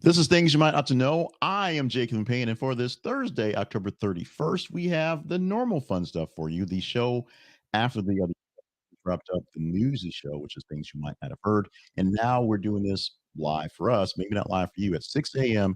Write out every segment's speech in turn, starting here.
This is things you might ought to know. I am Jacob Payne, and for this Thursday, October 31st, we have the normal fun stuff for you. The show after the other wrapped up the newsy show, which is things you might not have heard. And now we're doing this live for us, maybe not live for you, at 6 a.m.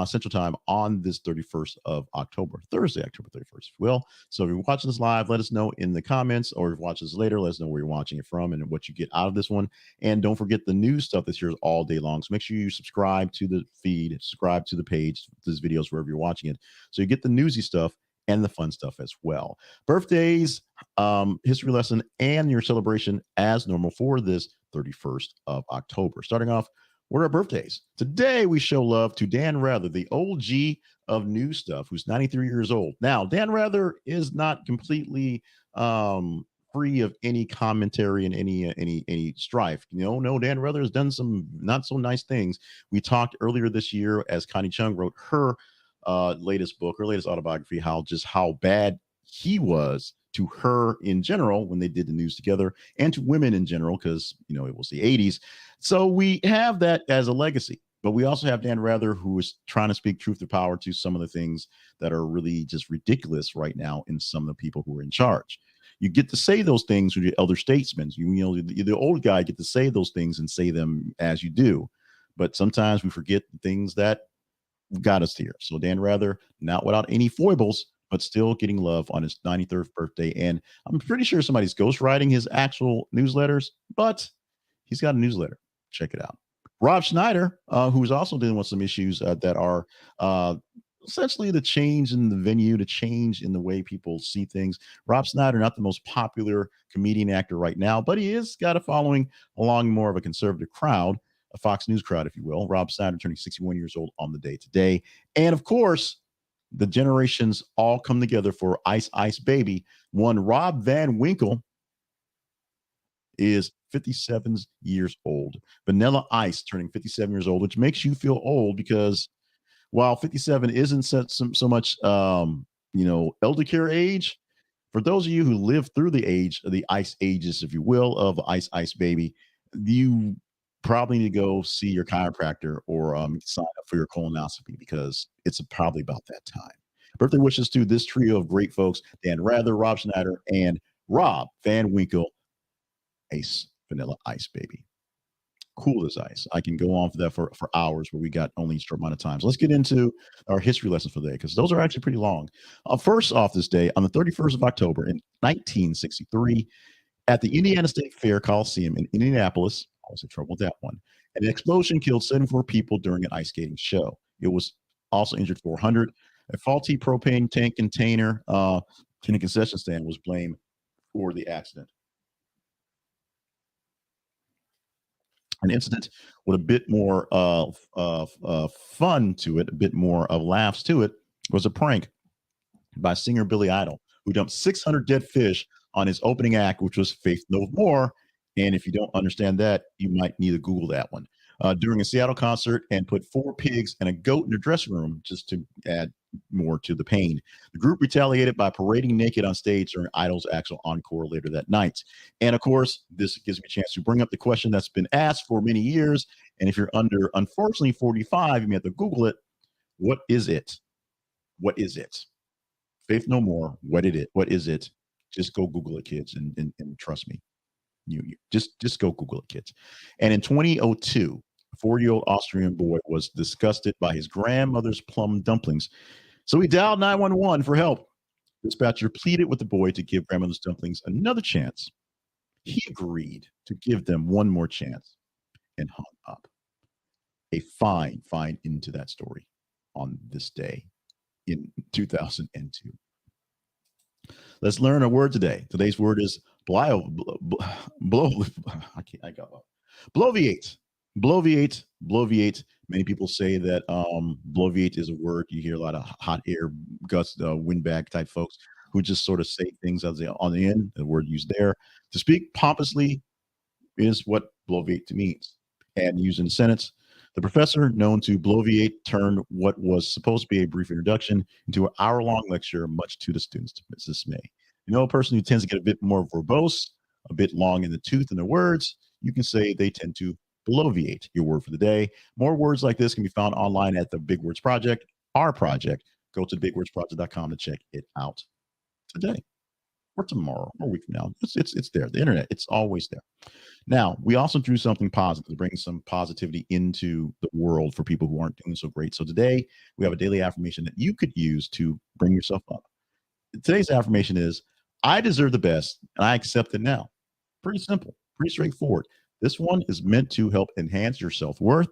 Central Time on this 31st of October, Thursday, October 31st, if you will. So if you're watching this live, let us know in the comments, or if you watch this later, let us know where you're watching it from and what you get out of this one. And don't forget the news stuff that's here all day long. So make sure you subscribe to the feed, subscribe to the page, these videos, wherever you're watching it. So you get the newsy stuff and the fun stuff as well. Birthdays, history lesson, and your celebration as normal for this 31st of October. Starting off, what are our birthdays? Today, we show love to Dan Rather, the old G of new stuff, who's 93 years old. Now, Dan Rather is not completely free of any commentary and any strife. No, Dan Rather has done some not so nice things. We talked earlier this year as Connie Chung wrote her latest book, her latest autobiography, how bad he was to her in general when they did the news together, and to women in general, because it was the 80s. So we have that as a legacy. But we also have Dan Rather, who is trying to speak truth to power to some of the things that are really just ridiculous right now in some of the people who are in charge. You get to say those things with your elder statesmen. The old guy get to say those things and say them as you do. But sometimes we forget the things that got us here. So Dan Rather, not without any foibles, but still getting love on his 93rd birthday. And I'm pretty sure somebody's ghostwriting his actual newsletters, but he's got a newsletter. Check it out. Rob Schneider, who's also dealing with some issues that are essentially the change in the venue, the change in the way people see things. Rob Schneider, not the most popular comedian actor right now, but he is got a following along more of a conservative crowd, a Fox News crowd, if you will. Rob Schneider turning 61 years old on the day today. And of course, the generations all come together for Ice Ice Baby. One Rob Van Winkle is 57 years old. Vanilla Ice turning 57 years old, which makes you feel old because while 57 isn't so much, elder care age, for those of you who lived through the age of the ice ages, if you will, of Ice Ice Baby, you probably need to go see your chiropractor or sign up for your colonoscopy because it's probably about that time. Birthday wishes to this trio of great folks: Dan Rather, Rob Schneider, and Rob Van Winkle, Ace Vanilla Ice Baby. Cool as ice. I can go on for that for hours, but we got only a short amount of time. So let's get into our history lessons for the day because those are actually pretty long. First off, this day on the 31st of October in 1963, at the Indiana State Fair Coliseum in Indianapolis, I was in trouble with that one, an explosion killed 74 people during an ice skating show. It was also injured 400. A faulty propane tank container in a concession stand was blamed for the accident. An incident with a bit more fun to it, a bit more of laughs to it, was a prank by singer Billy Idol, who dumped 600 dead fish on his opening act, which was Faith No More. And if you don't understand that, you might need to Google that one. During a Seattle concert, and put 4 pigs and a goat in the dressing room just to add more to the pain. The group retaliated by parading naked on stage during Idol's actual encore later that night. And of course, this gives me a chance to bring up the question that's been asked for many years. And if you're under, unfortunately, 45, you may have to Google it. What is it? What is it? Faith No More. What is it? What is it? Just go Google it, kids, and trust me. You just go Google it, kids. And in 2002, a 4-year-old Austrian boy was disgusted by his grandmother's plum dumplings. So he dialed 911 for help. Dispatcher pleaded with the boy to give grandmother's dumplings another chance. He agreed to give them one more chance and hung up. A fine into that story on this day in 2002. Let's learn a word today. Today's word is bloviate. Bloviate. Many people say that bloviate is a word. You hear a lot of hot air gusts, windbag type folks who just sort of say things on the end. The word used there. To speak pompously is what bloviate means. And used in a sentence, the professor, known to bloviate, turned what was supposed to be a brief introduction into an hour-long lecture, much to the students' dismay. A person who tends to get a bit more verbose, a bit long in the tooth in their words, you can say they tend to bloviate, your word for the day. More words like this can be found online at the Big Words Project, our project. Go to bigwordsproject.com to check it out today or tomorrow or a week from now. It's there. The internet, it's always there. Now, we also do something positive to bring some positivity into the world for people who aren't doing so great. So today we have a daily affirmation that you could use to bring yourself up. Today's affirmation is I deserve the best and I accept it now. Pretty simple, pretty straightforward. This one is meant to help enhance your self worth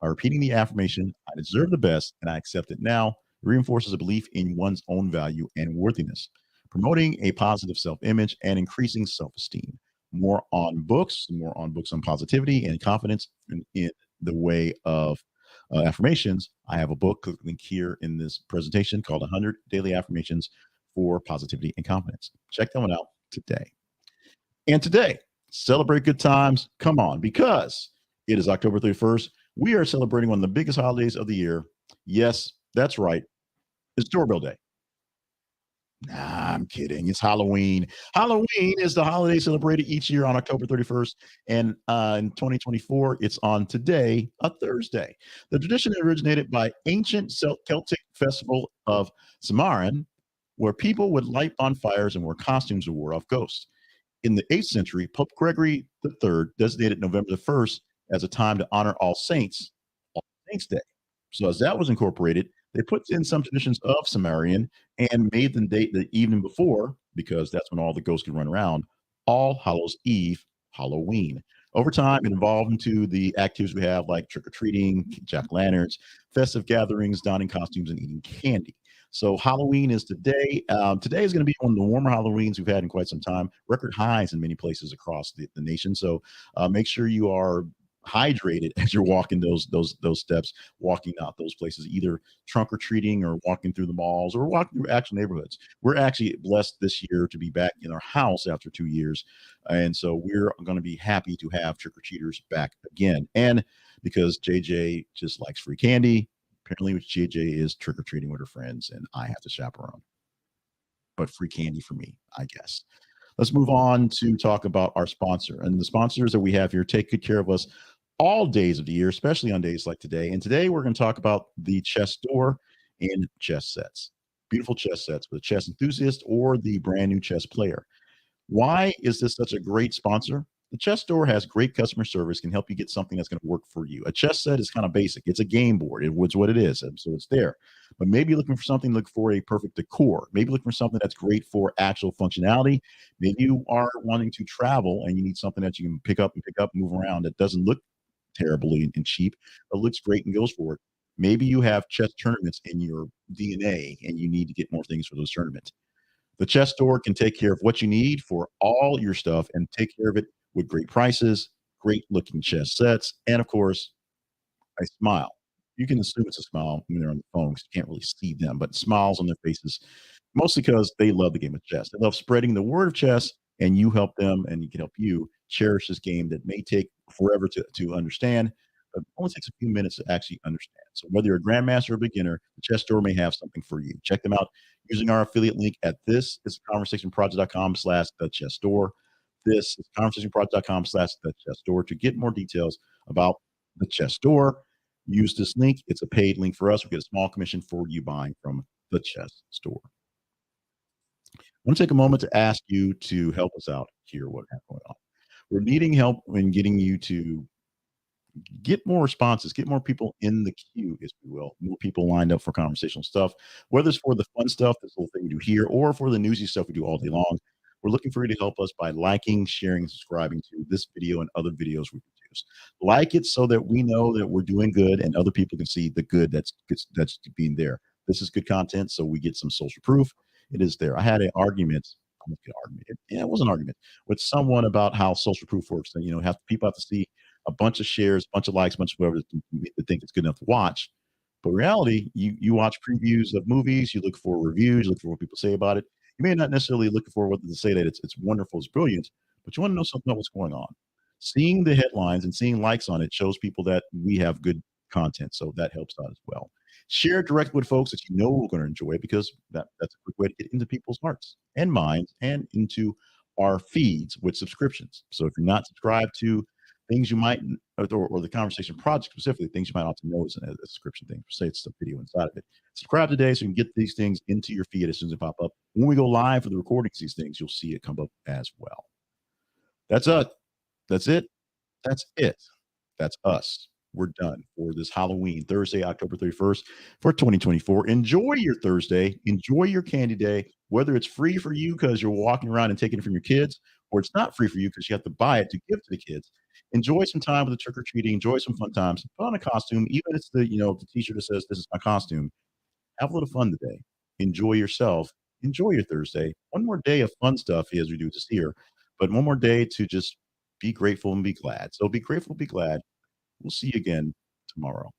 by repeating the affirmation, I deserve the best and I accept it now, reinforces a belief in one's own value and worthiness, promoting a positive self image and increasing self esteem. More on books on positivity and confidence in the way of affirmations. I have a book, click the link here in this presentation called 100 Daily Affirmations for Positivity and Confidence. Check that one out today. And today, celebrate good times. Come on, because it is October 31st. We are celebrating one of the biggest holidays of the year. Yes, that's right. It's Doorbell Day. Nah, I'm kidding. It's Halloween. Halloween is the holiday celebrated each year on October 31st. And in 2024, it's on today, a Thursday. The tradition originated by ancient Celtic festival of Samhain, where people would light bonfires and wear costumes to ward off ghosts. In the 8th century, Pope Gregory III designated November the 1st as a time to honor All Saints Day. So as that was incorporated, they put in some traditions of Sumerian and made them date the evening before, because that's when all the ghosts can run around, All Hallows Eve, Halloween. Over time, it evolved into the activities we have like trick-or-treating, jack-o'-lanterns, festive gatherings, donning costumes, and eating candy. So Halloween is today. Today is going to be one of the warmer Halloweens we've had in quite some time. Record highs in many places across the nation. So make sure you are hydrated as you're walking those steps, walking out those places, either trunk or treating or walking through the malls or walking through actual neighborhoods. We're actually blessed this year to be back in our house after 2 years. And so we're going to be happy to have trick or treaters back again. And because JJ just likes free candy, apparently JJ is trick or treating with her friends and I have to chaperone. But free candy for me, I guess. Let's move on to talk about our sponsor. And the sponsors that we have here take good care of us all days of the year, especially on days like today. And today we're going to talk about the chess store and chess sets. Beautiful chess sets for the chess enthusiast or the brand new chess player. Why is this such a great sponsor? The chess store has great customer service, can help you get something that's going to work for you. A chess set is kind of basic. It's a game board. It's what it is. And so it's there. But maybe you're looking for something, look for a perfect decor. Maybe looking for something that's great for actual functionality. Maybe you are wanting to travel and you need something that you can pick up, move around that doesn't look terribly and cheap, but looks great and goes for it. Maybe you have chess tournaments in your DNA and you need to get more things for those tournaments. The chess store can take care of what you need for all your stuff and take care of it with great prices, great looking chess sets, and of course, a smile. You can assume it's a smile when they're on the phone because you can't really see them, but smiles on their faces, mostly because they love the game of chess. They love spreading the word of chess, and you help them, and you can help you cherish this game that may take forever to understand, but only takes a few minutes to actually understand. So whether you're a grandmaster or a beginner, the chess store may have something for you. Check them out using our affiliate link at this is conversationproject.com slash the chess store. This is conversationproject.com slash the chess store to get more details about the chess store. Use this link. It's a paid link for us. We get a small commission for you buying from the chess store. I want to take a moment to ask you to help us out here. What we have going on? We're needing help in getting you to get more responses, get more people in the queue, if you will, more people lined up for conversational stuff, whether it's for the fun stuff, this little thing we do here, or for the newsy stuff we do all day long. We're looking for you to help us by liking, sharing, and subscribing to this video and other videos we produce. Like it so that we know that we're doing good and other people can see the good that's being there. This is good content, so we get some social proof. It is there. I had an argument. Yeah, it was an argument with someone about how social proof works. And have people have to see a bunch of shares, a bunch of likes, a bunch of whatever to think it's good enough to watch. But in reality, you watch previews of movies, you look for reviews, you look for what people say about it. You may not necessarily look for what to say that it's wonderful, it's brilliant, but you want to know something about what's going on. Seeing the headlines and seeing likes on it shows people that we have good content, so that helps out as well. Share it directly with folks that you know are going to enjoy it because that's a quick way to get into people's hearts and minds and into our feeds with subscriptions. So if you're not subscribed to things you might or the conversation project specifically, things you might not to know is a description thing. Say it's the video inside of it. Subscribe today so you can get these things into your feed as soon as they pop up. When we go live for the recordings, these things, you'll see it come up as well. That's it. That's it. That's it. That's us. We're done for this Halloween, Thursday, October 31st for 2024. Enjoy your Thursday. Enjoy your candy day, whether it's free for you because you're walking around and taking it from your kids, or it's not free for you because you have to buy it to give to the kids. Enjoy some time with the trick or treating. Enjoy some fun times. Put on a costume, even if it's the T-shirt that says "This is my costume." Have a little fun today. Enjoy yourself. Enjoy your Thursday. One more day of fun stuff as we do just here, but one more day to just be grateful and be glad. So be grateful, be glad. We'll see you again tomorrow.